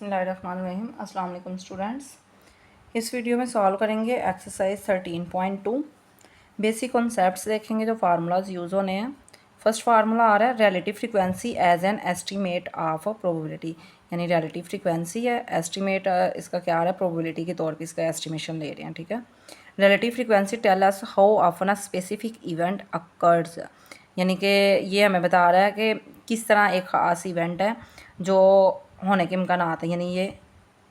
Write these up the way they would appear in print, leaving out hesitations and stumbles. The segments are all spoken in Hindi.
बिस्मिल्लाहिर्रहमानिर्रहीम। अस्सलाम वालेकुम स्टूडेंट्स। इस वीडियो में सॉल्व करेंगे एक्सरसाइज 13.2। बेसिक कॉन्सेप्ट्स देखेंगे जो फार्मूलाज यूज़ होने हैं। फर्स्ट फार्मूला आ रहा है relative frequency as an estimate of probability, यानी रिलेटिव फ्रीक्वेंसी है, एस्टीमेट इसका क्या आ रहा है, प्रोबेबिलिटी के तौर पे इसका एस्टिमेशन ले रहे हैं। ठीक है। Relative frequency tell us how often a specific event occurs, यानी कि ये हमें बता रहा है कि किस तरह एक ख़ास इवेंट है जो होने के इम्कान हैं, यानी ये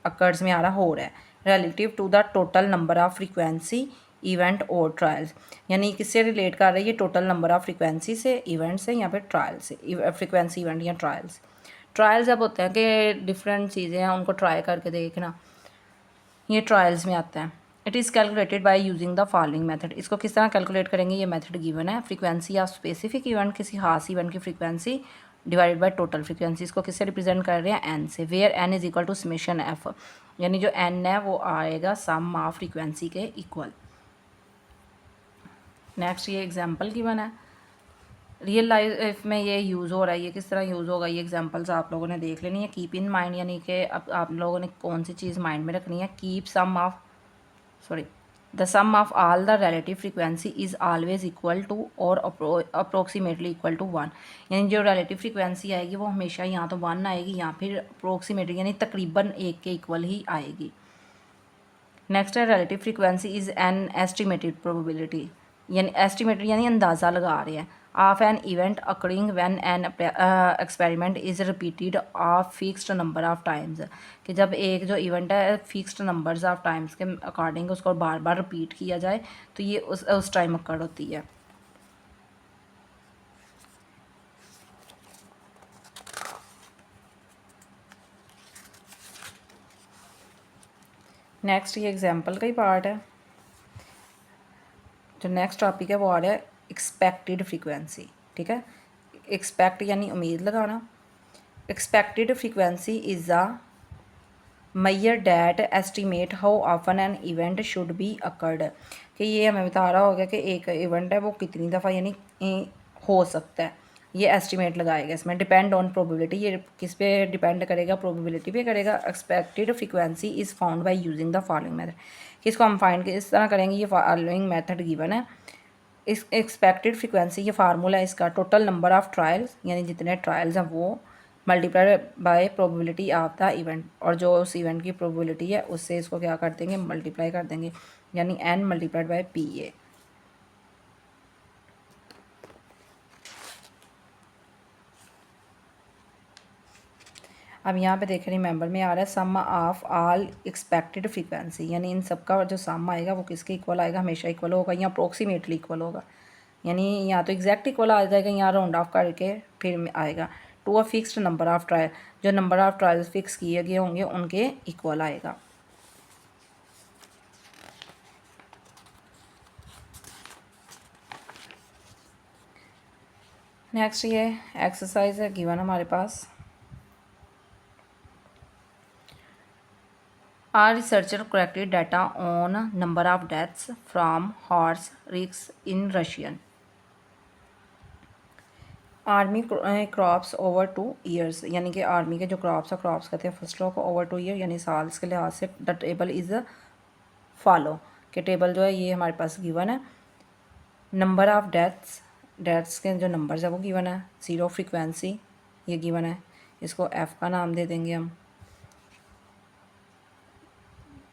अकर्स में आ रहा हो रहा है। Relative to the total number of frequency event और ट्रायल्स, यानी किससे रिलेट कर रही है, टोटल नंबर ऑफ फ्रीक्वेंसी से, इवेंट से या फिर ट्रायल से, फ्रीक्वेंसी इवेंट या ट्रायल्स। ट्रायल्स जब होते हैं कि डिफरेंट चीज़ें हैं उनको ट्राई करके देखना, ये ट्रायल्स में आता है। It is calculated by using the following method, इसको किस तरह कैलकुलेट करेंगे, ये मेथड गिवन है। फ्रीक्वेंसी ऑफ स्पेसिफिक इवेंट, किसी खास इवेंट की frequency divided by total frequency, इसको किससे रिप्रेजेंट कर रहे हैं, एन से। Where n is equal to summation f, यानी जो एन है वो आएगा सम ऑफ फ्रीक्वेंसी के इक्वल। नेक्स्ट ये एग्जाम्पल गिवन है। रियल लाइफ में ये यूज़ हो रहा है, ये किस तरह यूज़ होगा, ये एग्जांपल्स आप लोगों ने देख लेनी है। कीप इन माइंड, यानी कि अब आप लोगों ने कौन सी चीज़ माइंड में रखनी है। Keep sum of the sum of all the relative frequency is always equal to और अप्रोक्सीमेटली इक्वल टू 1, यानी जो रिलेटिव फ्रीक्वेंसी आएगी वो हमेशा यहाँ तो 1 आएगी या फिर अप्रोक्सीमेटली यानी तकरीबन 1 के इक्वल ही आएगी। नेक्स्ट है relative frequency is an estimated probability, यानी एस्टिमेटेड यानी अंदाज़ा लगा रहे हैं, of an event occurring when an experiment is repeated of fixed number of times, कि जब एक जो इवेंट है फिक्स्ड नंबर्स ऑफ टाइम्स के अकॉर्डिंग उसको बार बार रिपीट किया जाए तो ये उस टाइम अकर होती है। नेक्स्ट ये एग्जाम्पल का ही पार्ट है। जो नेक्स्ट टॉपिक है वो आ रहा है एक्सपेक्टेड फ्रीक्वेंसी। ठीक है, एक्सपेक्ट यानी उम्मीद लगाना। Expected frequency is a measure that estimate how often an event should be occurred, कि ये हमें बता रहा होगा कि एक इवेंट है वो कितनी दफ़ा यानी हो सकता है, ये एस्टिमेट लगाएगा। इसमें डिपेंड ऑन प्रोबेबिलिटी, ये किस पे डिपेंड करेगा, प्रोबेबिलिटी पे करेगा। Expected frequency is found by using the following method, किसको हम फाइंड इस तरह करेंगे, ये फॉलोइंग मेथड गिवन है। इस एक्सपेक्टेड फ्रीक्वेंसी ये फार्मूला है इसका, टोटल नंबर ऑफ़ ट्रायल्स, यानी जितने ट्रायल्स हैं वो multiply by probability of the event, और जो उस इवेंट की प्रोबेबिलिटी है उससे इसको क्या कर देंगे, मल्टीप्लाई कर देंगे, यानी n multiplied by P A. अब यहाँ पे देखें रिमेंबर में आ रहा है sum of all expected frequency, यानी इन सब का जो सम आएगा वो किसके इक्वल आएगा, हमेशा इक्वल होगा या अप्रोक्सीमेटली इक्वल होगा, यानी या तो एग्जैक्ट इक्वल आ जाएगा या राउंड ऑफ करके फिर आएगा to a fixed number of trial, जो नंबर ऑफ ट्रायल्स फिक्स किए गए होंगे उनके इक्वल आएगा। नेक्स्ट ये एक्सरसाइज है गिवन हमारे पास। Our researcher collected data on number of deaths from horse risks in Russian army crops over 2 years, यानी कि आर्मी के जो क्रॉप्स है, क्रॉप्स कहते हैं फसलों को, ओवर 2 year यानी साल के लिहाज से। द टेबल इज़ फॉलो, के टेबल जो है ये हमारे पास गिवन है। नंबर ऑफ डेथ्स के जो नंबर्स है वो गिवन है। 0 फ्रीक्वेंसी ये गिवन है, इसको एफ़ का नाम दे देंगे हम।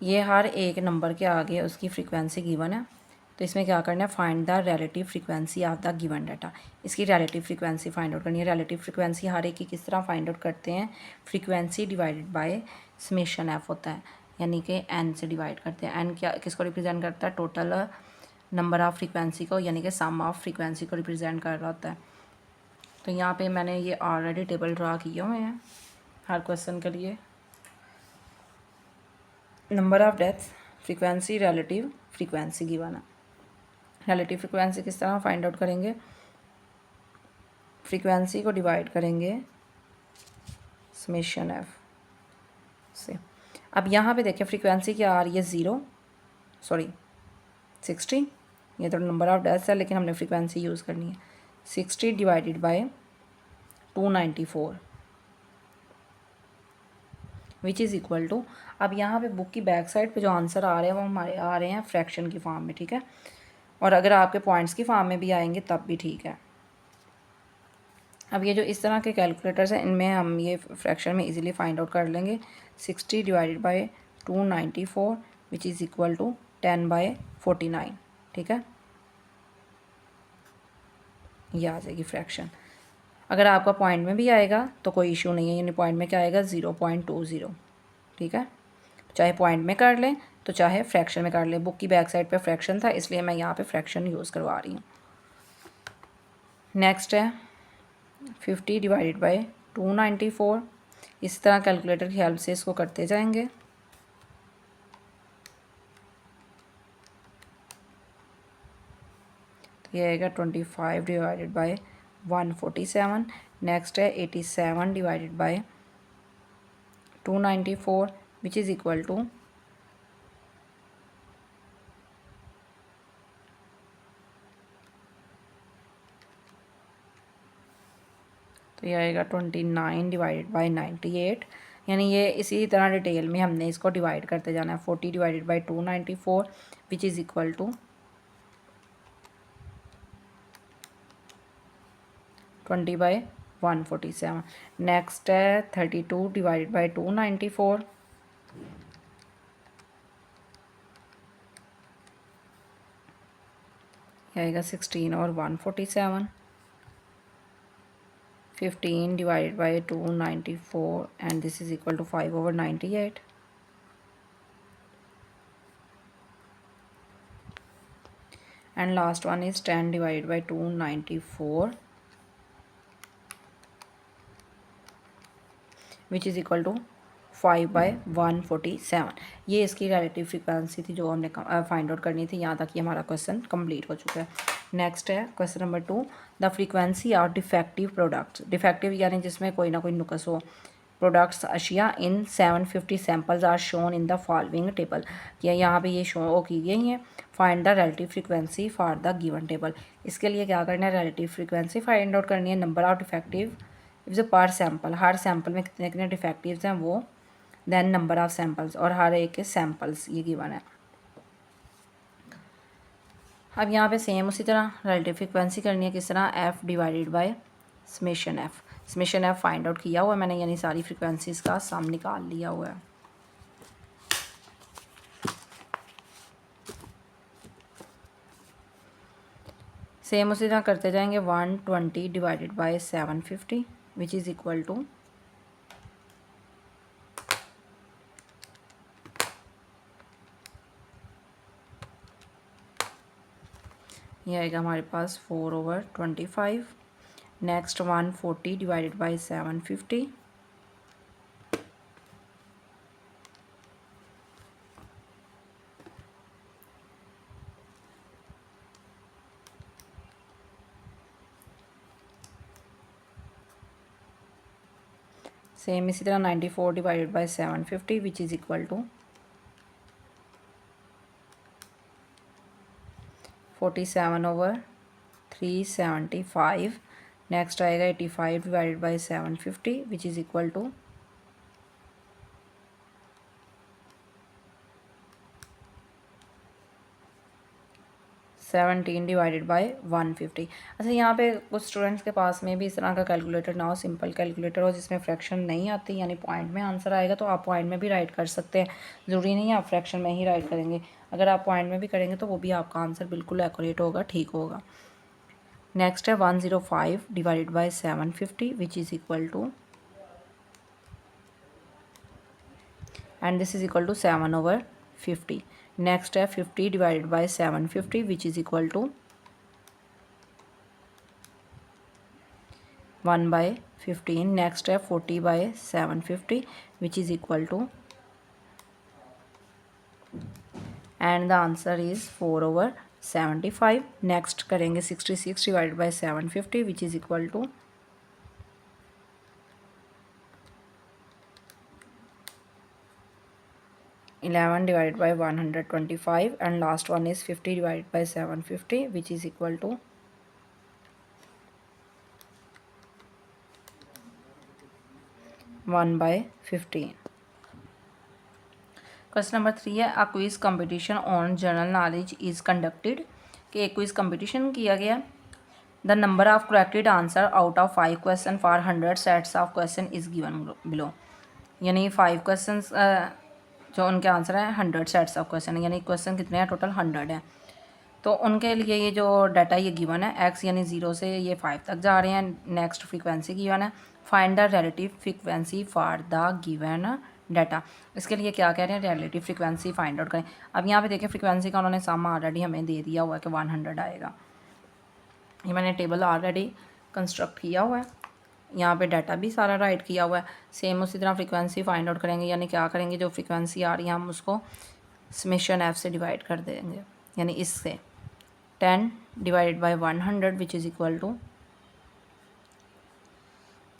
ये हर एक नंबर के आगे उसकी फ्रीक्वेंसी गिवन है, तो इसमें क्या करना है, find the relative frequency of the given data, इसकी रिलेटिव फ्रीक्वेंसी फाइंड आउट करनी है। रिलेटिव फ्रीक्वेंसी हर एक की किस तरह फाइंड आउट करते हैं, frequency divided by summation F होता है, यानी कि एन से डिवाइड करते हैं। एन क्या किसको रिप्रेजेंट करता है, टोटल नंबर ऑफ़ फ्रीक्वेंसी को, यानी कि सम ऑफ फ्रीक्वेंसी को रिप्रेजेंट कर रहा होता है। तो यहाँ पे मैंने ये ऑलरेडी टेबल ड्रा किए हुए हैं हर क्वेश्चन के लिए। Number of deaths, frequency, relative frequency given है। रिलेटिव फ्रीक्वेंसी किस तरह फाइंड आउट करेंगे, फ्रीक्वेंसी को डिवाइड करेंगे समेशन एफ से। अब यहाँ पे देखिए फ्रीक्वेंसी क्या आ रही है, 60, ये तो नंबर ऑफ़ डेथ्स है लेकिन हमने फ्रीक्वेंसी यूज़ करनी है। 60 divided by 294, which is equal to, अब यहाँ पे बुक की बैक साइड पे जो आंसर आ रहे हैं वो हमारे आ रहे हैं फ्रैक्शन की फॉर्म में, ठीक है। और अगर आपके पॉइंट्स की फॉर्म में भी आएंगे तब भी ठीक है। अब ये जो इस तरह के कैलकुलेटर्स हैं इनमें हम ये फ्रैक्शन में इजीली फाइंड आउट कर लेंगे। 60 divided by 294 which is equal to 10/49, ठीक है, ये आ जाएगी फ्रैक्शन। अगर आपका पॉइंट में भी आएगा तो कोई इशू नहीं है, यानी पॉइंट में क्या आएगा 0.20, ठीक है। चाहे पॉइंट में कर लें तो चाहे फ्रैक्शन में कर लें। बुक की बैक साइड पे फ्रैक्शन था इसलिए मैं यहाँ पे फ्रैक्शन यूज़ करवा रही हूँ। नेक्स्ट है 50 डिवाइडेड बाय 294। इस तरह कैलकुलेटर की हेल्प से इसको करते जाएंगे। तो ये आएगा 25 डिवाइडेड बाय 147। नेक्स्ट है 87 divided by 294 which is equal to, तो ये आएगा 29 डिवाइडेड बाय 98। यानी ये इसी तरह डिटेल में हमने इसको डिवाइड करते जाना है। 40 divided by 294 which is equal to 20/147। Next है 32 डिवाइडेड बाय 294, आएगा 16 और 147। 15 divided by 294 and this is equal to 5/98। And last one is 10 divided by 294 which is equal to 5/147। ये इसकी रिलेटिव फ्रीक्वेंसी थी जो हमने फाइंड आउट करनी थी। यहाँ तक ये हमारा क्वेश्चन कंप्लीट हो चुका है। नेक्स्ट है question number 2, the frequency of defective products. Defective यानी जिसमें कोई ना कोई नुकस हो। प्रोडक्ट्स अशिया in 750 samples are shown in the following table. या यहाँ पे ये शो की गई हैं। Find the relative frequency for the given table. इसके लिए क्या करना है, रिलेटिव फ्रीक्वेंसी फाइंड आउट करनी है। नंबर ऑफ डिफेक्टिव इफ़ पर सैम्पल, हर सैम्पल में कितने कितने डिफेक्टिव्स हैं वो, देन नंबर ऑफ सैम्पल्स और हर एक के सैम्पल्स ये गिवन है। अब यहाँ पे सेम उसी तरह रिलेटिव फ्रीक्वेंसी करनी है। किस तरह, F divided by summation F. Summation F find out किया हुआ है मैंने, यानी सारी फ्रीक्वेंसीज का सम निकाल लिया हुआ है। सेम उसी तरह करते जाएंगे। 120 divided by 750 which is equal to, ये आएगा हमारे पास 4/25। नेक्स्ट 140 डिवाइडेड बाय 750 सेम इसी तरह 94 divided by 750 which is equal to 47/375। Next आएगा 85 divided by 750 which is equal to 17 divided by 150। अच्छा, यहाँ पे कुछ स्टूडेंट्स के पास में भी इस तरह का कैलकुलेटर ना हो, सिंपल कैलकुलेटर हो जिसमें फ्रैक्शन नहीं आती, यानी पॉइंट में आंसर आएगा, तो आप पॉइंट में भी राइट कर सकते हैं। ज़रूरी नहीं है आप फ्रैक्शन में ही राइट करेंगे। अगर आप पॉइंट में भी करेंगे तो वो भी आपका आंसर बिल्कुल एक्यूरेट होगा, ठीक होगा। नेक्स्ट है 105 divided by 750 which is equal to, and this is equal to 7/50। Next है 50 divided by 750 which is equal to 1/15। Next है 40/750 which is equal to, and the answer is 4/75। Next करेंगे 66 divided by 750 which is equal to 11 divided by 125, and last one is 50 divided by 750 which is equal to 1/15. Question number 3 है a quiz competition on general knowledge is conducted, कि एक क्विज कंपटीशन किया गया। The number of corrected answer out of 5 question for 100 sets of question is given below, यानी 5 क्वेश्चन जो उनके आंसर है 100 सेट्स ऑफ क्वेश्चन, यानी क्वेश्चन कितने हैं टोटल 100 है। तो उनके लिए ये जो डाटा ये गिवन है एक्स यानी 0 से ये 5 तक जा रहे हैं। नेक्स्ट फ्रीक्वेंसी गिवन है, find the relative frequency for the given data. इसके लिए क्या कह रहे हैं, रिलेटिव फ्रीक्वेंसी फाइंड आउट करें। अब यहाँ पे देखिए फ्रीक्वेंसी का उन्होंने सम ऑलरेडी हमें दे दिया हुआ है कि 100 आएगा। ये मैंने टेबल ऑलरेडी कंस्ट्रक्ट किया हुआ है, यहाँ पे डाटा भी सारा राइट किया हुआ है। सेम उसी तरह फ्रीक्वेंसी फाइंड आउट करेंगे, यानी क्या करेंगे, जो फ्रीक्वेंसी आ रही है हम उसको समेशन एफ से डिवाइड कर देंगे, यानी इससे 10 divided by 100 which is equal to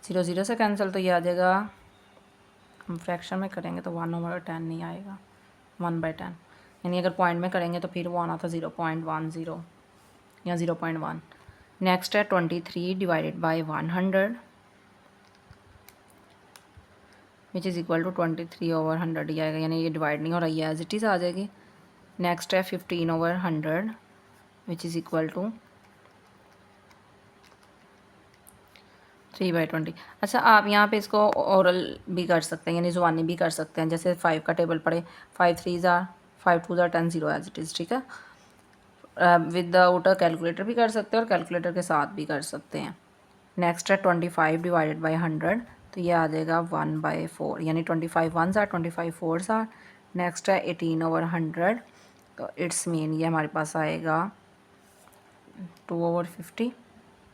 0 0 से कैंसिल, तो ये आ जाएगा, हम फ्रैक्शन में करेंगे तो 1/10 नहीं आएगा, 1/10, यानी अगर पॉइंट में करेंगे तो फिर वो आना था 0.10 या 0.1। नेक्स्ट है 23 divided by 100 which is equal to 23/100 ही आएगा, यानी ये डिवाइड नहीं हो रहा है, एज इट इज़ आ जाएगी। नेक्स्ट है 15/100 विच इज़ इक्वल टू 3/20। अच्छा, आप यहाँ पे इसको ओरल भी कर सकते हैं, यानी ज़ुबानी भी कर सकते हैं। जैसे 5 का टेबल पढ़े, 5 3 ज़ार 5 2 ज़ार 10 0 एज इट इज़, ठीक है। विदाउट कैलकुलेटर भी कर सकते हैं और कैलकुलेटर के साथ भी कर सकते हैं। नेक्स्ट है 25 डिवाइडेड बाई 100, तो ये आ जाएगा 1/4, यानी 25 1 ज़ार 25 4 ज़ार। नेक्स्ट है 18/100, तो इट्स मीन ये हमारे पास आएगा 2/50,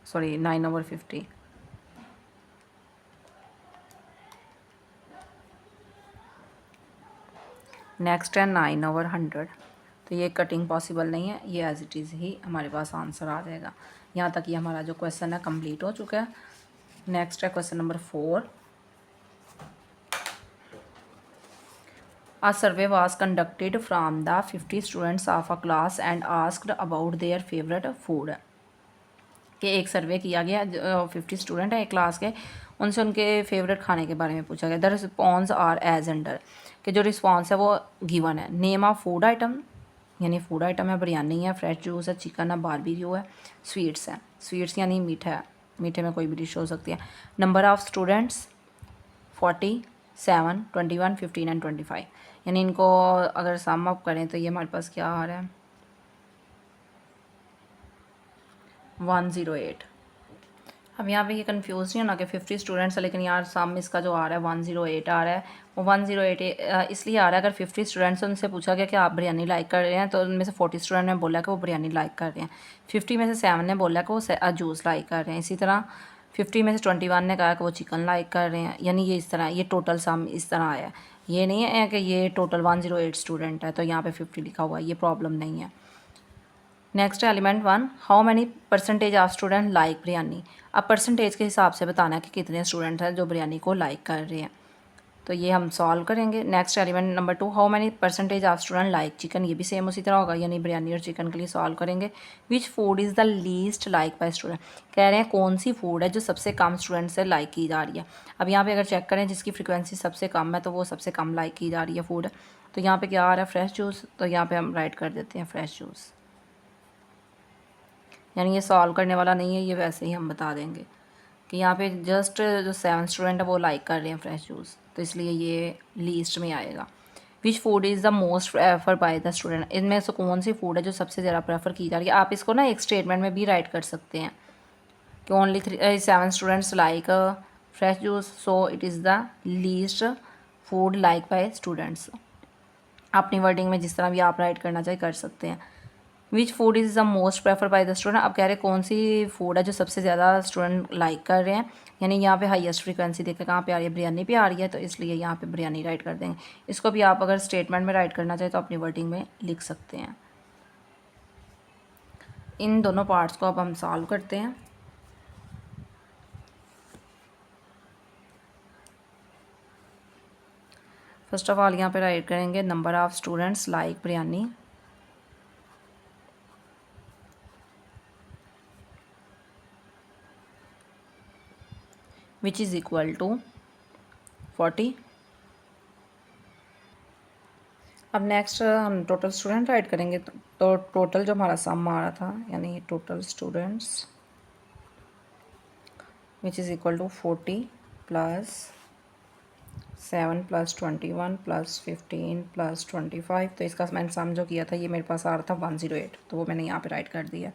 सॉरी 9/50। नेक्स्ट है 9/100, तो ये कटिंग पॉसिबल नहीं है, ये एज इट इज़ ही हमारे पास आंसर आ जाएगा। यहाँ तक ये हमारा जो क्वेश्चन है कंप्लीट हो चुका है। नेक्स्ट है question number 4। A survey was conducted from the 50 students of a class and asked about their favorite food, कि एक सर्वे किया गया, 50 स्टूडेंट है एक क्लास के, उनसे उनके फेवरेट खाने के बारे में पूछा गया। The response are as under, कि जो रिस्पॉन्स है वो गिवन है। नेम ऑफ फूड आइटम, यानी फूड आइटम है, बिरयानी है, फ्रेश जूस है, चिकन है, बारबेक्यू है, स्वीट्स है, स्वीट्स यानी मीठा है, मीठे में कोई भी डिश हो सकती है। नंबर ऑफ़ स्टूडेंट्स 47 21 15 एंड 25, यानी इनको अगर सम अप करें तो ये हमारे पास क्या आ रहा है 108। अब यहाँ पे ये कंफ्यूज नहीं होना कि 50 स्टूडेंट्स है, लेकिन यार सम इसका जो आ रहा है 108 आ रहा है। वो 108 इसलिए आ रहा है, अगर 50 स्टूडेंट्स से उनसे पूछा गया कि आप बिरयानी लाइक कर रहे हैं, तो उनमें से 40 स्टूडेंट ने बोला कि वो बिरयानी लाइक कर रहे हैं, 50 में से 7 ने बोला कि वो जूस लाइक कर रहे हैं, इसी तरह 50 में से 21 ने कहा कि वो चिकन लाइक कर रहे हैं। यानी ये इस तरह, ये टोटल सम इस तरह आया है। ये नहीं है कि ये टोटल 108 स्टूडेंट है तो यहाँ पे 50 लिखा हुआ है, ये प्रॉब्लम नहीं है। Next element 1, how many percentage of student like biryani. अब परसेंटेज के हिसाब से बताना है कि कितने स्टूडेंट हैं जो बिरयानी को लाइक कर रहे हैं, तो ये हम सॉल्व करेंगे। Next element number 2, how many percentage of student like chicken, ये भी सेम उसी तरह होगा, यानी बिरयानी और चिकन के लिए सॉल्व करेंगे। Which food is the least like by student, कह रहे हैं कौन सी फूड है जो सबसे कम स्टूडेंट से लाइक की जा रही है। अब यहाँ पे अगर चेक करें जिसकी फ्रिक्वेंसी सबसे कम है तो वो सबसे कम लाइक की जा रही है फूड। तो यहाँ पे क्या आ रहा है फ्रेश जूस, तो यहाँ पे हम राइट कर देते हैं फ्रेश जूस, यानी ये सॉल्व करने वाला नहीं है, ये वैसे ही हम बता देंगे कि यहाँ पे जस्ट जो 7 स्टूडेंट है वो लाइक कर रहे हैं फ्रेश जूस, तो इसलिए ये लीस्ट में आएगा। विच food is the most prefer by the student, इनमें से कौन सी फूड है जो सबसे ज़्यादा प्रेफर की जा रही है। आप इसको ना एक स्टेटमेंट में भी राइट कर सकते हैं कि only 7 students like fresh juice, so it is the least food like by students. अपनी वर्डिंग में जिस तरह भी आप राइट करना चाहे कर सकते हैं। विच food is the most prefer by the student, अब कह रहे कौन सी फूड है जो सबसे ज़्यादा स्टूडेंट लाइक कर रहे हैं, यानी यहाँ पे हाईएस्ट फ्रीक्वेंसी देखे कहाँ पे आ रही है, बिरयानी पे आ रही है, तो इसलिए यहाँ पे बिरयानी राइट कर देंगे। इसको भी आप अगर स्टेटमेंट में राइट करना चाहें तो अपनी वर्डिंग में लिख सकते हैं। इन दोनों पार्ट्स को अब हम सॉल्व करते हैं। फर्स्ट ऑफ ऑल यहाँ पे राइट करेंगे number of students like biryani, which is equal to 40। अब नेक्स्ट हम टोटल स्टूडेंट राइट करेंगे। तो टोटल जो हमारा सम आ रहा था, यानी total students which is equal to 40 plus 7 plus 21 plus 15 plus 25। तो इसका मैंने सम जो किया था ये मेरे पास आ रहा था 108, तो वो मैंने यहाँ पे राइट कर दिया।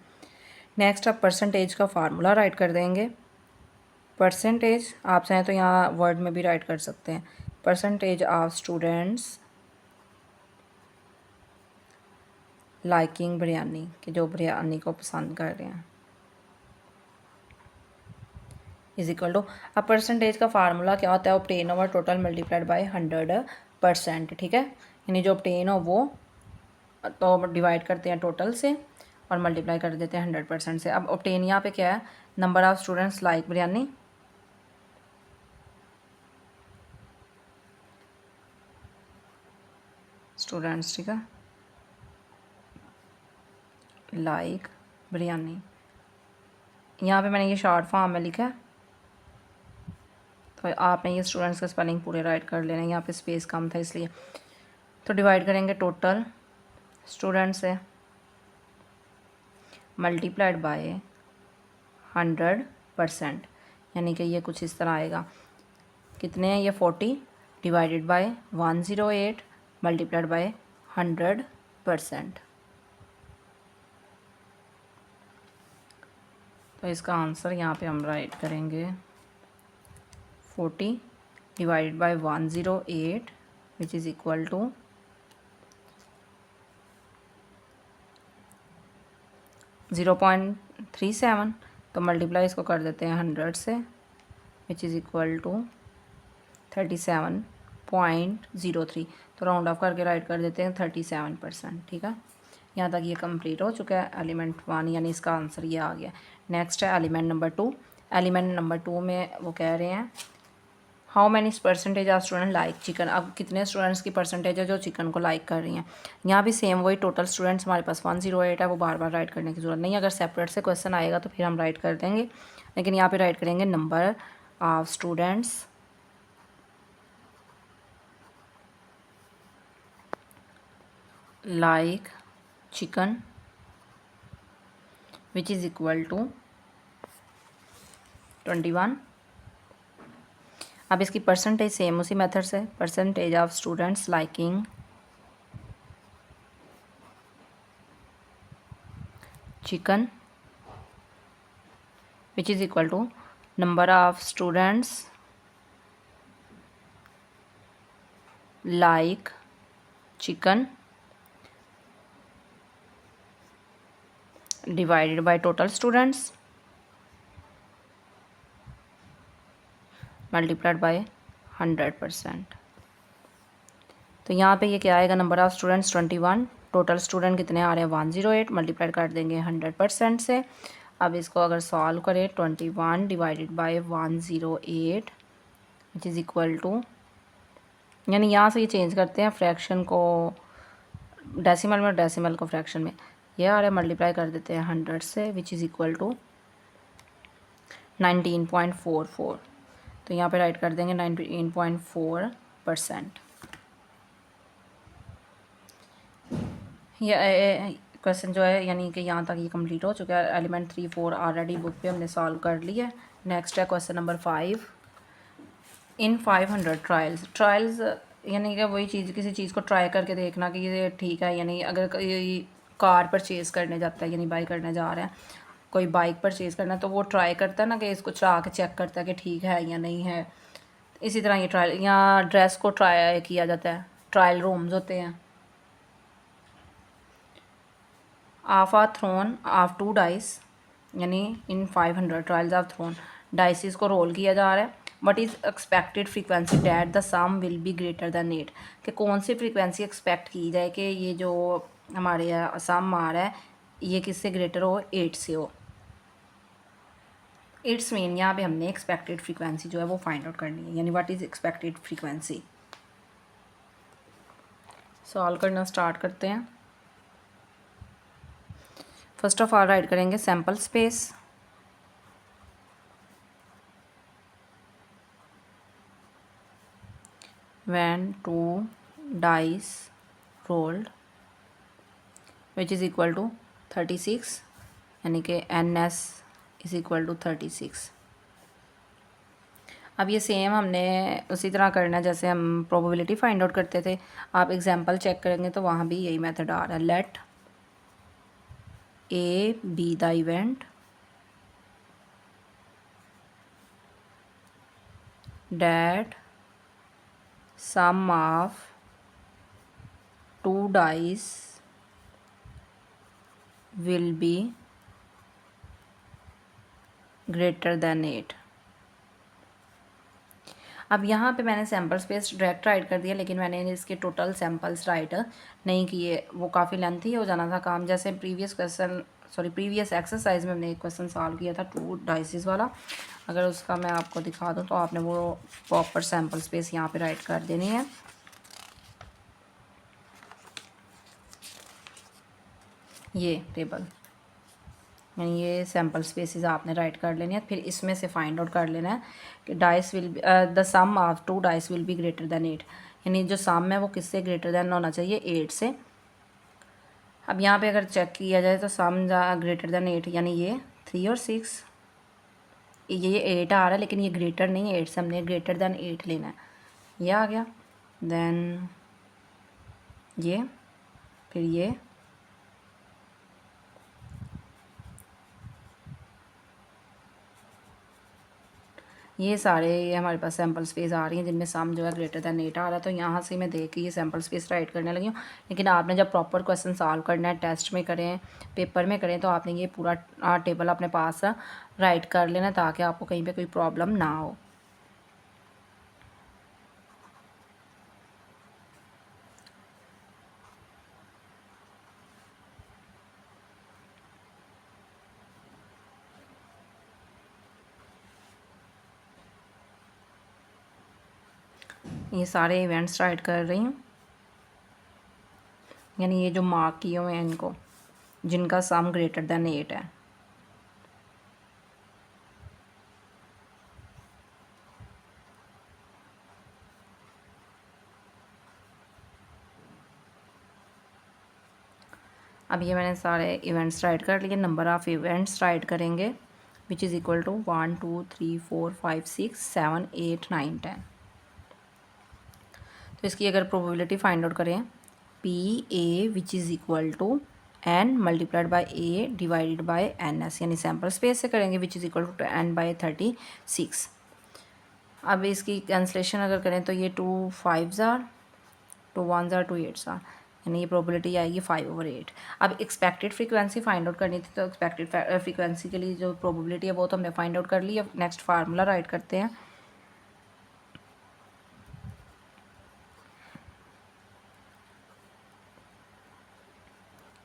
नेक्स्ट अब परसेंटेज का फार्मूला राइट कर देंगे। परसेंटेज आप चाहें तो यहाँ वर्ड में भी राइट कर सकते हैं। Percentage of students liking biryani, कि जो बिरयानी को पसंद कर रहे हैं, इज इक्वल टू। अब परसेंटेज का फार्मूला क्या होता है? Obtain over total multiplied by 100%। ठीक है, यानी जो ऑब्टेन हो वो तो डिवाइड करते हैं टोटल से और मल्टीप्लाई कर देते हैं 100% से। अब ऑब्टेन यहाँ पे क्या है? Number of students like biryani, students, ठीक है, लाइक बिरयानी। यहाँ पे मैंने ये शॉर्ट फॉर्म में लिखा है, तो आपने ये स्टूडेंट्स का स्पेलिंग पूरे राइट कर लेना है। यहाँ पे स्पेस कम था इसलिए। तो डिवाइड करेंगे टोटल स्टूडेंट से मल्टीप्लाइड बाय 100%, यानी कि ये कुछ इस तरह आएगा। कितने हैं ये? 40 डिवाइडेड बाय 108 मल्टीप्लाइड बाय 100%। तो इसका आंसर यहाँ पे हम राइट करेंगे 40 divided by 108 which is equal to 0.37। तो मल्टीप्लाई इसको कर देते हैं 100 से, विच इज़ इक्वल टू 37.03। तो राउंड ऑफ करके राइट कर देते हैं 37%। ठीक है, यहाँ तक ये कंप्लीट हो चुका है एलिमेंट 1, यानी इसका आंसर ये आ गया। नेक्स्ट है एलिमेंट नंबर 2। एलिमेंट नंबर 2 में वो कह रहे हैं how many percentage of student like chicken. अब कितने स्टूडेंट्स की परसेंटेज है जो चिकन को लाइक कर रही हैं। यहाँ भी सेम वही टोटल स्टूडेंट्स हमारे पास 108 है, वो बार बार राइट करने की ज़रूरत नहीं। अगर सेपरेट से क्वेश्चन आएगा तो फिर हम राइट कर देंगे, लेकिन यहाँ पे राइट करेंगे number of students like chicken which is equal to 21। अब इसकी परसेंटेज सेम उसी मेथड से, percentage of students liking chicken which is equal to number of students like chicken divided by total students multiplied by 100%। तो यहाँ पे ये क्या आएगा? Number of students 21, total student कितने आ रहे हैं? 108, मल्टीप्लाइड कर देंगे 100% से। अब इसको अगर सॉल्व करें 21 divided by 108 which is equal to, यानी यहाँ से ये चेंज करते हैं फ्रैक्शन को डेसिमल में, डेसिमल को फ्रैक्शन में। ये आ रहा है, मल्टीप्लाई कर देते हैं 100 से विच इज़ इक्वल टू 19.44। तो यहाँ पे राइट कर देंगे 19.4%। ये क्वेश्चन जो है यानी कि यहाँ तक ये कंप्लीट हो चुका है। एलिमेंट 3, 4 ऑलरेडी बुक पे हमने सॉल्व कर लिया है। नेक्स्ट है क्वेश्चन नंबर 5। इन 500 ट्रायल्स यानी कि वही चीज़, किसी चीज़ को ट्राई करके देखना कि ये ठीक है, यानी अगर कार परचेज़ करने जाता है, यानी बाई करने जा रहा है, कोई बाइक परचेज़ करना, तो वो ट्राई करता है ना कि इसको चला के चेक करता है कि ठीक है या नहीं है। इसी तरह ये ट्रायल, यहाँ ड्रेस को ट्राई किया जाता है, ट्रायल रूम्स होते हैं। Of are thrown of 2 dice, यानी in 500 trials of thrown, dices को रोल किया जा रहा है। What is expected frequency that the sum will be greater than 8, कि कौन सी फ्रीक्वेंसी एक्सपेक्ट की जाए कि ये जो हमारे सम आ रहा है ये किससे ग्रेटर हो? 8 से हो। इट्स मीन यहाँ पे हमने एक्सपेक्टेड फ्रीक्वेंसी जो है वो फाइंड आउट करनी है, यानी what is expected frequency. Solve करना स्टार्ट करते हैं। फर्स्ट ऑफ ऑल राइट करेंगे sample space, when 2 dice rolled which is equal to 36, यानी कि NS is equal to 36। अब ये सेम हमने उसी तरह करना है जैसे हम प्रोबेबिलिटी फाइंड आउट करते थे। आप एग्जांपल चेक करेंगे तो वहाँ भी यही मेथड आ रहा है। Let A be the event that sum of two dice will be greater than 8। अब यहाँ पे मैंने सैम्पल स्पेस डायरेक्ट राइट कर दिया, लेकिन मैंने इसके टोटल सैम्पल्स राइट नहीं किए, वो काफ़ी लेंथी हो जाना था काम। जैसे प्रीवियस एक्सरसाइज में हमने एक क्वेश्चन सॉल्व किया था 2 डाइसेस वाला, अगर उसका मैं आपको दिखा दूँ तो आपने वो प्रॉपर सैम्पल स्पेस यहाँ पे राइट कर देनी है। ये टेबल यानी ये सैम्पल स्पेसिस आपने राइट कर लेनी है। फिर इसमें से फाइंड आउट कर लेना है कि dice will the sum of 2 dice will be greater than 8, यानी जो सम है वो किससे ग्रेटर देन होना चाहिए, 8 से। अब यहाँ पे अगर चेक किया जाए तो सम ग्रेटर देन 8 यानी ये 3 और 6, ये 8 आ रहा है लेकिन ये ग्रेटर नहीं है 8 से, हमने ग्रेटर देन 8 लेना है। ये आ गया, देन ये, फिर ये सारे ये हमारे पास सैम्पल स्पेस आ रही हैं जिनमें सम जो है ग्रेटर दैन 8 आ रहा है। तो यहाँ से मैं देख के ये सैम्पल स्पेस राइट करने लगी हूँ। लेकिन आपने जब प्रॉपर क्वेश्चन सॉल्व करना है, टेस्ट में करें, पेपर में करें, तो आपने ये पूरा टेबल अपने पास राइट कर लेना ताकि आपको कहीं पे कोई प्रॉब्लम ना हो। ये सारे इवेंट्स राइट कर रही हूँ, यानी ये जो मार्क किए हुए हैं इनको, जिनका सम ग्रेटर देन 8 है। अब ये मैंने सारे इवेंट्स राइट कर लिए। नंबर ऑफ़ इवेंट्स राइट करेंगे विच इज़ इक्वल टू 1 2 3 4 5 6 7 8 9 10। तो इसकी अगर प्रोबेबिलिटी फाइंड आउट करें, P A which is equal to N multiplied by A divided by N S, यानी सैम्पल स्पेस से करेंगे which is equal to N by 36। अब इसकी कैंसलेशन अगर करें तो ये 2 5s are, 2 1s are, 2 8s are, यानी ये प्रोबेबिलिटी आएगी 5/8। अब एक्सपेक्टेड फ्रीक्वेंसी फाइंड आउट करनी थी, तो एक्सपेक्टेड फ्रीक्वेंसी के लिए जो प्रोबेबिलिटी है वो तो हमने फाइंड आउट कर ली। अब नेक्स्ट फार्मूला राइट करते हैं।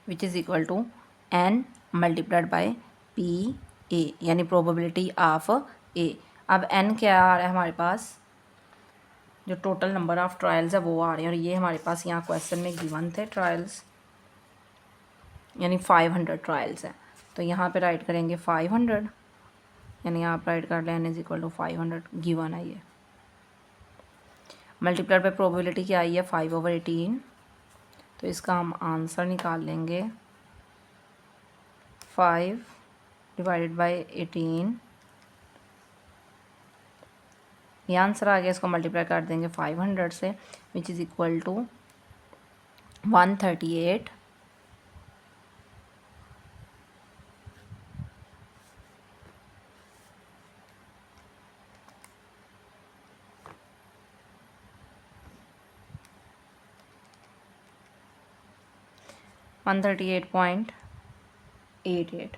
Which is equal to N multiplied by P A, यानी प्रोबेबिलिटी ऑफ ए। अब एन क्या आ रहा है हमारे पास, जो टोटल नंबर ऑफ़ ट्रायल्स है वो आ रहे हैं, और ये हमारे पास यहाँ क्वेश्चन में गिवन थे ट्रायल्स, यानी 500 ट्रायल्स हैं। तो यहाँ पे राइट करेंगे 500, यानी आप राइट कर लें N is equal to 500 given है ये। मल्टीप्लाइड बाई प्रोबेबिलिटी क्या आई है 5/18, तो इसका हम आंसर निकाल लेंगे 5 डिवाइडेड बाई 18। ये आंसर आ गया, इसको मल्टीप्लाई कर देंगे 500 से विच इज़ इक्वल टू 138 138.88।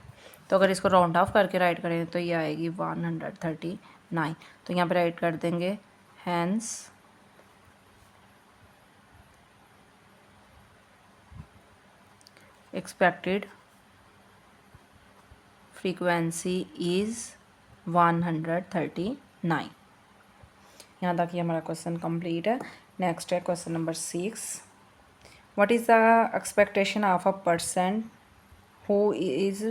तो अगर इसको राउंड ऑफ करके राइट करें तो ये आएगी 139। तो यहाँ पे राइट कर देंगे हैंस एक्सपेक्टेड फ्रीक्वेंसी इज़ 139। यहाँ तक ये हमारा क्वेश्चन कंप्लीट है। नेक्स्ट है question number 6। What is the expectation of a person who is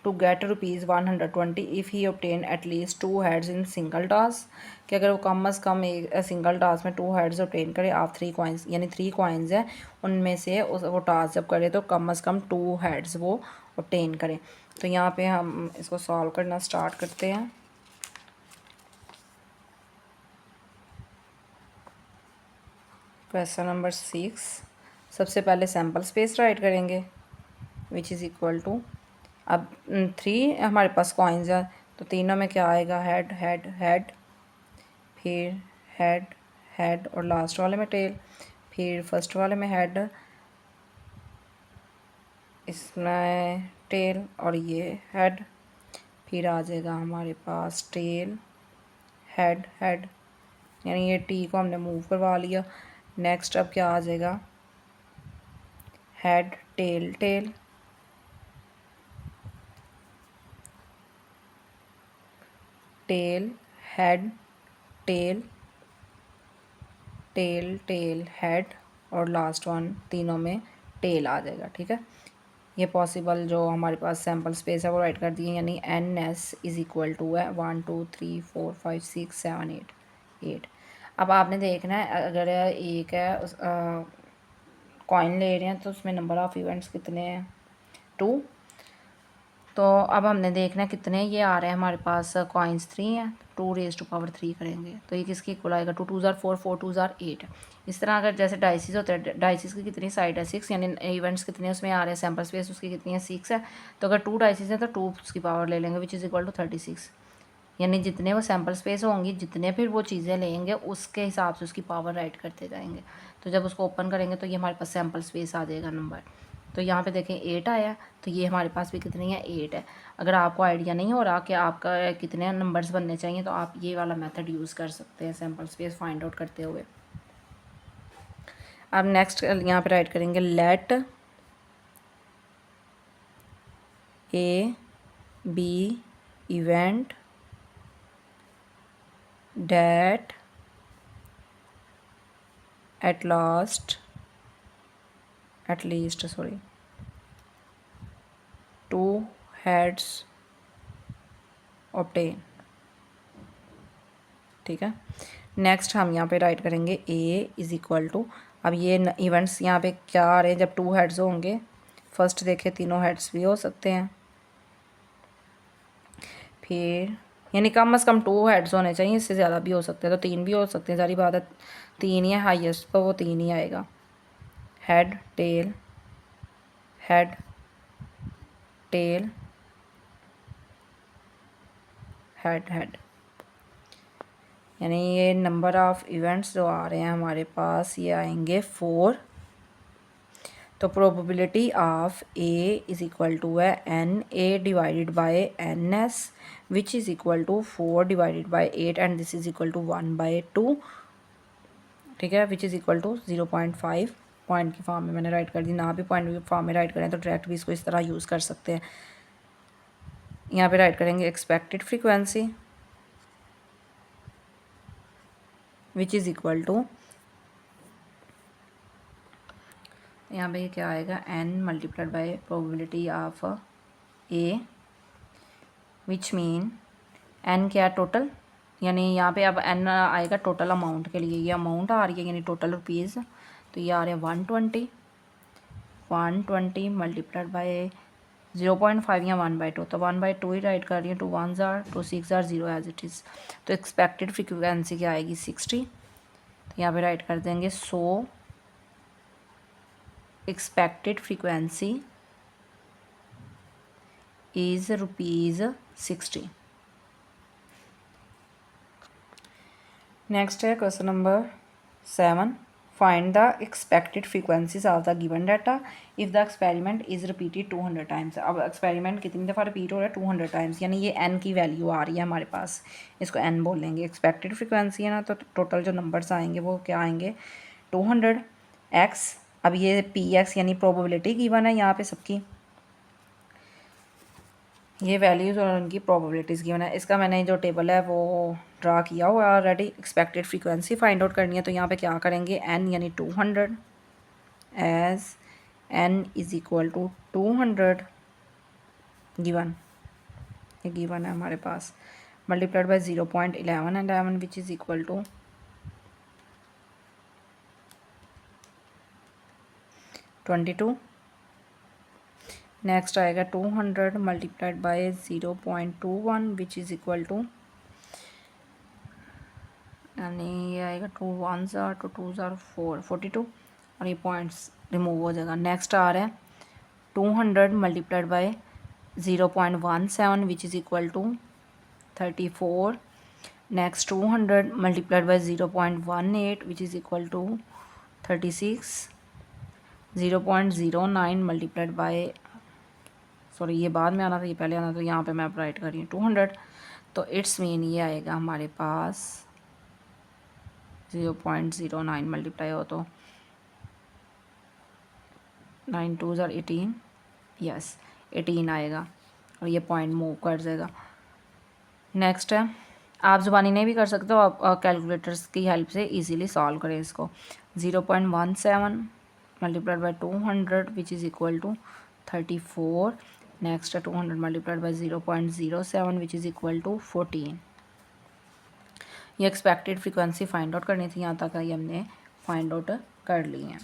to get ₹120 if he obtain at least 2 heads in single task, कि अगर वो कम अज़ कम एक सिंगल टास्क में 2 हेड्स obtain करे आप 3 कॉइन्स, यानी 3 कॉइन्स हैं उनमें से वो टास्क जब करे तो कम अज़ कम 2 हेड्स वो obtain करें। तो यहाँ पे हम इसको सॉल्व करना स्टार्ट करते हैं। क्वेश्चन नंबर 6, सबसे पहले सैम्पल स्पेस राइट करेंगे विच इज़ इक्वल टू, अब 3 हमारे पास कॉइन्स हैं तो तीनों में क्या आएगा, हेड हेड हेड, फिर हेड हेड और लास्ट वाले में टेल, फिर फर्स्ट वाले में हेड, इसमें टेल और ये हेड, फिर आ जाएगा हमारे पास टेल हेड हेड, यानी ये टी को हमने मूव करवा लिया। नेक्स्ट अब क्या आ जाएगा, head tail tail, tail head tail, tail tail head और लास्ट वन तीनों में टेल आ जाएगा। ठीक है, ये पॉसिबल जो हमारे पास सैम्पल स्पेस है वो राइट कर दिए, यानी NS इज़ इक्वल टू है 1 2 3 4 5 6 7 8। अब आपने देखना है अगर एक है उस कॉइन ले रहे हैं तो उसमें नंबर ऑफ़ इवेंट्स कितने हैं, 2। तो अब हमने देखना है कितने ये आ रहे हैं हमारे पास, कॉइन्स 3 हैं, 2⁻³ करेंगे तो ये किसके इक्वल आएगा, 2 2 ज़ार 4 4 2 ज़ार 8। इस तरह अगर जैसे डाइसिस होते हैं, डाइसिस की कितनी साइड है, 6, यानी इवेंट्स कितने उसमें आ रहे हैं, सैम्पल स्पेस उसकी कितनी है, 6 है। तो अगर 2 डाइसिस है तो 2 उसकी पावर ले लेंगे विच इज़ इक्वल टू 36, यानी जितने वो सैम्पल स्पेस होंगी जितने फिर वो चीज़ें लेंगे उसके हिसाब से उसकी पावर राइट करते जाएंगे। तो जब उसको ओपन करेंगे तो ये हमारे पास सैम्पल स्पेस आ जाएगा नंबर। तो यहाँ पे देखें 8 आया, तो ये हमारे पास भी कितनी है, 8 है। अगर आपको आइडिया नहीं हो रहा कि आपका कितने नंबर्स बनने चाहिए तो आप ये वाला मेथड यूज़ कर सकते हैं सैम्पल स्पेस फाइंड आउट करते हुए। अब नेक्स्ट यहाँ पे राइट करेंगे let A be event that at least 2 heads obtain। ठीक है, नेक्स्ट हम यहाँ पे राइट करेंगे A इज़ इक्वल टू, अब ये इवेंट्स यहाँ पे क्या आ रहे हैं, जब 2 हेड्स होंगे, फर्स्ट देखे तीनों हेड्स भी हो सकते हैं, फिर यानी कम से कम 2 हेड्स होने चाहिए, इससे ज़्यादा भी हो सकते हैं, तो 3 भी हो सकते हैं, सारी बात है 3 ही है हाईएस्ट, तो वो 3 ही आएगा, head tail head tail head head, यानी ये नंबर ऑफ़ इवेंट्स जो आ रहे हैं हमारे पास ये आएंगे 4। तो probability of A is equal to है NA divided by NS which is equal to 4 divided by 8 and this is equal to 1/2। ठीक है, which is equal to 0.5। Point की फॉर्म में मैंने राइट कर दी, ना भी पॉइंट की फॉर्म में राइट करें तो डायरेक्ट भी इसको इस तरह यूज़ कर सकते हैं। यहाँ पे राइट करेंगे expected frequency which is equal to, यहाँ पे क्या आएगा, n multiplied by probability of A which mean n क्या टोटल, यानी यहाँ पे अब n आएगा टोटल अमाउंट के लिए, ये अमाउंट आ रही है यानी टोटल रुपीज़, तो ये आ रहे हैं 120 मल्टीप्लाइड बाय 0.5 या 1/2, तो 1/2 ही राइट कर रही है, 2 1 ज़ार 2 6 ज़ार 0 एज इट इज़। तो एक्सपेक्टेड फ्रीक्वेंसी क्या आएगी 60, तो यहाँ पे राइट कर देंगे 100 एक्सपेक्टेड फ्रीक्वेंसी इज़ ₹60। नेक्स्ट है question number 7, find the expected frequencies of the given data if the experiment is repeated 200 times. अब एक्सपेरिमेंट कितनी दफ़ा रिपीट हो रहा है, 200 टाइम्स, यानी ये n की वैल्यू आ रही है हमारे पास, इसको n बोलेंगे। एक्सपेक्टेड फ्रीक्वेंसी है ना, तो टोटल जो नंबर्स आएंगे वो क्या आएंगे 200 x। अब ये px यानी प्रोबेबिलिटी गिवन है यहाँ पे सबकी, ये वैल्यूज़ और उनकी प्रोबेबिलिटीज़ गिवन है। इसका मैंने जो टेबल है वो ड्रा किया हुआ है already. Expected frequency find out करनी है तो यहाँ पे क्या करेंगे, n यानी 200 as n is equal to 200 given, ये गिवन है हमारे पास, multiplied by 0.11 which is equal to 22। Next आएगा 200 multiplied by 0.21 which is equal to, यानी ये आएगा 2 1 ज़ार 2 2 ज़ार 4 42, और ये पॉइंट्स रिमूव हो जाएगा। नेक्स्ट आ रहा है 200 multiplied by 0.17 which is equal to 34। Next 200 multiplied by 0.18 which is equal to 36। 0.09 multiplied by, sorry ये बाद में आना था, ये पहले आना था, यहाँ पे मैं राइट कर रही हूँ 200, तो इट्स मीन ये आएगा हमारे पास 0.09 मल्टीप्लाई हो तो 9 2 ज़ार 18, यस 18 आएगा, और ये पॉइंट मूव कर जाएगा। नेक्स्ट है, आप ज़ुबानी नहीं भी कर सकते हो, आप कैलकुलेटर्स की हेल्प से इजीली सॉल्व करें इसको। 0.17 multiplied by 200 which is equal to 34। Next है 200 multiplied by 0.07 which is equal to 14। ये एक्सपेक्टेड फ्रीक्वेंसी फाइंड आउट करनी थी, यहाँ तक ये हमने फाइंड आउट कर ली हैं।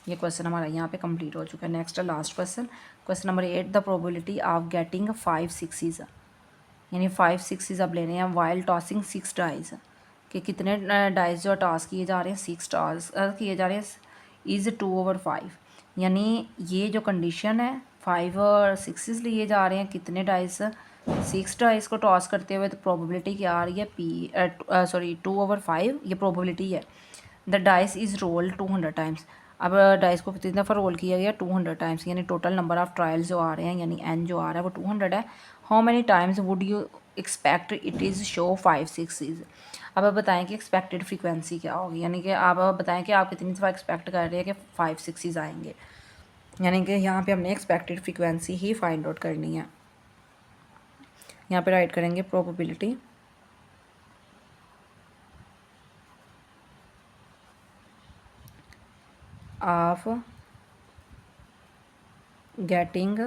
ये क्वेश्चन हमारा यहाँ पे कंप्लीट हो चुका है। नेक्स्ट है last question, question number 8, the probability of getting 5 6s, यानी 5 6s अब लेने हैं वाइल टॉसिंग 6 डाइज, कि कितने डाइज जो टॉस किए जा रहे हैं, 6 टॉस किए जा रहे हैं, इज़ 2/5, यानी ये जो कंडीशन है 5 और 6s लिए जा रहे हैं, कितने डाइज 6 डाइज को टॉस करते हुए, तो प्रोबेबिलिटी क्या आ रही है 2/5, ये प्रोबेबिलिटी है। The dice is roll 200 times, अब डाइस को कितनी दफ़ा रोल किया गया 200 टाइम्स, यानी टोटल नंबर ऑफ़ ट्रायल्स जो आ रहे हैं, यानी एन जो आ रहा है वो 200 है। How many times would you expect it is show 5 6s। अब आप बताएं कि एक्सपेक्टेड फ्रीक्वेंसी क्या होगी, यानी कि आप बताएं कि आप कितनी दफ़ा एक्सपेक्ट कर रहे हैं कि 5 6s आएंगे, यानी कि यहाँ पे हमने एक्सपेक्टेड फ्रीक्वेंसी ही फाइंड आउट करनी है। यहाँ पे राइट करेंगे probability of getting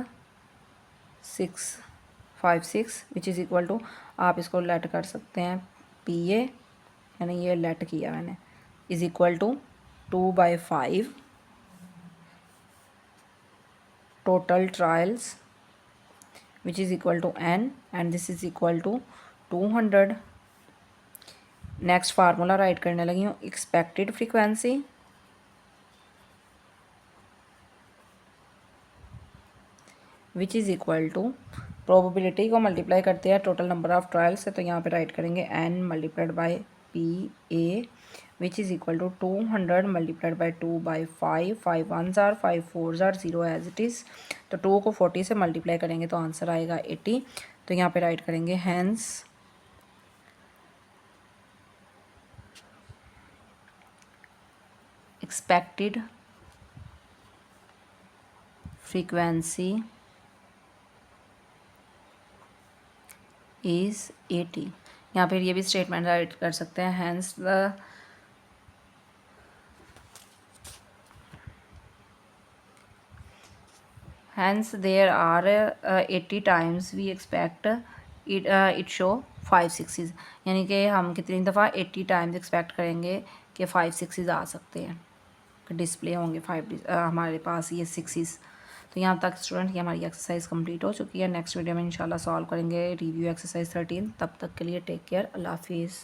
5 6 which is equal to, आप इसको लेट कर सकते हैं PA, यानी ये लेट किया मैंने, is equal to 2/5 total trials which is equal to N, and this is equal to 200। Next formula write करने लगी हूँ, expected frequency which is equal to, probability को मल्टीप्लाई करते हैं टोटल नंबर ऑफ़ ट्रायल्स से, तो यहाँ पे राइट करेंगे N multiplied by PA which is equal to 200 multiplied by 2/5, 5 1 ज़ार 5 4 ज़ार 0 एज इट इज़, तो 2 को 40 से मल्टीप्लाई करेंगे तो आंसर आएगा 80। तो यहाँ पे राइट करेंगे हैंस एक्सपेक्टेड फ्रीक्वेंसी इज़ 80। यहाँ पर ये भी स्टेटमेंट राइट कर सकते हैं, hence the hence there are 80 times we expect it show 5 6s, यानी कि हम कितनी दफ़ा 80 टाइम्स एक्सपेक्ट करेंगे कि 5 6s आ सकते हैं, डिस्प्ले होंगे 5 हमारे पास ये 6s। तो यहाँ तक स्टूडेंट ये हमारी एक्सरसाइज कंप्लीट हो चुकी है। नेक्स्ट वीडियो में इंशाल्लाह सॉल्व करेंगे रिव्यू एक्सरसाइज 13। तब तक के लिए टेक केयर, अल्लाह हाफिज़।